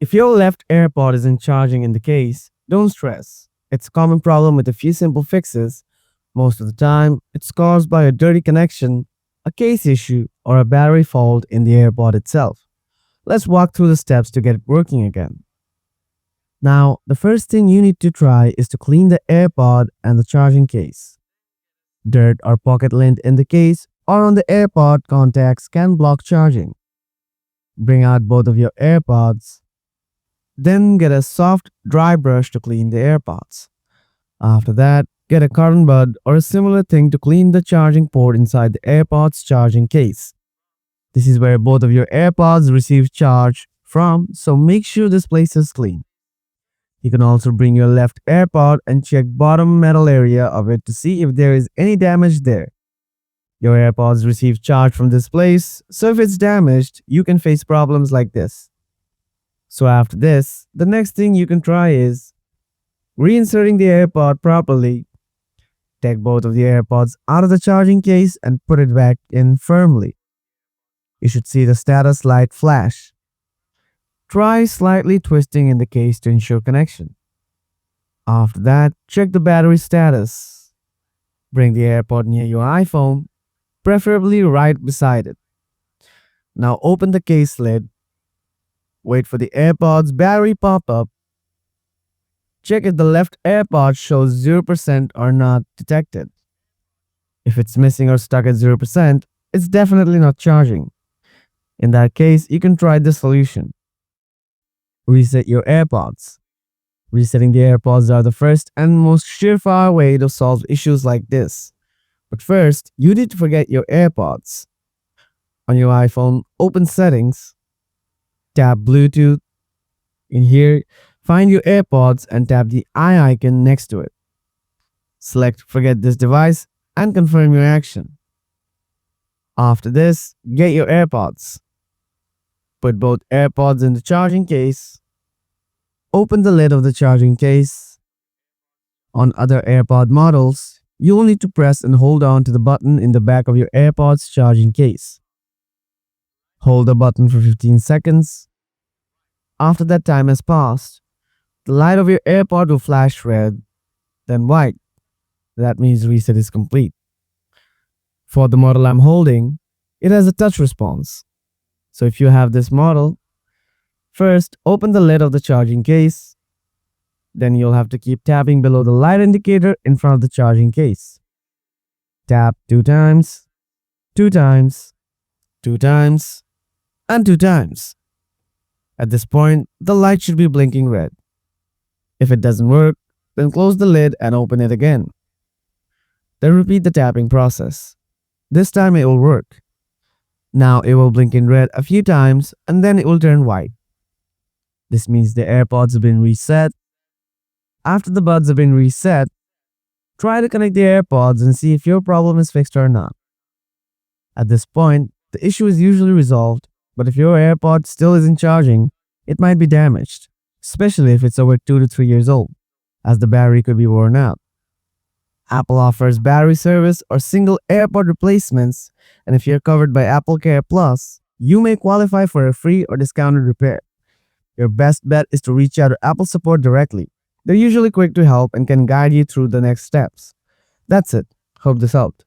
If your left AirPod isn't charging in the case, don't stress. It's a common problem with a few simple fixes. Most of the time, it's caused by a dirty connection, a case issue, or a battery fault in the AirPod itself. Let's walk through the steps to get it working again. Now, the first thing you need to try is to clean the AirPod and the charging case. Dirt or pocket lint in the case or on the AirPod contacts can block charging. Bring out both of your AirPods. Then get a soft, dry brush to clean the AirPods. After that, get a cotton bud or a similar thing to clean the charging port inside the AirPods charging case. This is where both of your AirPods receive charge from, so make sure this place is clean. You can also bring your left AirPod and check bottom metal area of it to see if there is any damage there. Your AirPods receive charge from this place, so if it's damaged, you can face problems like this. So after this, the next thing you can try is reinserting the AirPod properly. Take both of the AirPods out of the charging case and put it back in firmly. You should see the status light flash. Try slightly twisting in the case to ensure connection. After that, check the battery status. Bring the AirPod near your iPhone, preferably right beside it. Now open the case lid. Wait for the AirPod's battery pop up. Check if the left AirPod shows 0% or not detected. If it's missing or stuck at 0%, it's definitely not charging. In that case, you can try this solution. Reset your AirPods. Resetting the AirPods are the first and most surefire way to solve issues like this. But first, you need to forget your AirPods. On your iPhone, open Settings. Tap Bluetooth. In here, find your AirPods and tap the eye icon next to it. Select Forget this device and confirm your action. After this, get your AirPods. Put both AirPods in the charging case. Open the lid of the charging case. On other AirPod models, you will need to press and hold on to the button in the back of your AirPods charging case. Hold the button for 15 seconds. After that time has passed, the light of your AirPod will flash red, then white. That means reset is complete. For the model I'm holding, it has a touch response. So if you have this model, first open the lid of the charging case. Then you'll have to keep tapping below the light indicator in front of the charging case. Tap 2 times, 2 times, 2 times, and 2 times. At this point, the light should be blinking red. If it doesn't work, then close the lid and open it again. Then repeat the tapping process. This time it will work. Now it will blink in red a few times and then it will turn white. This means the AirPods have been reset. After the buds have been reset, try to connect the AirPods and see if your problem is fixed or not. At this point, the issue is usually resolved, but if your AirPod still isn't charging, it might be damaged, especially if it's over 2 to 3 years old, as the battery could be worn out. Apple offers battery service or single AirPod replacements, and if you're covered by Apple Care Plus, you may qualify for a free or discounted repair. Your best bet is to reach out to Apple support directly. They're usually quick to help and can guide you through the next steps. That's it. Hope this helped.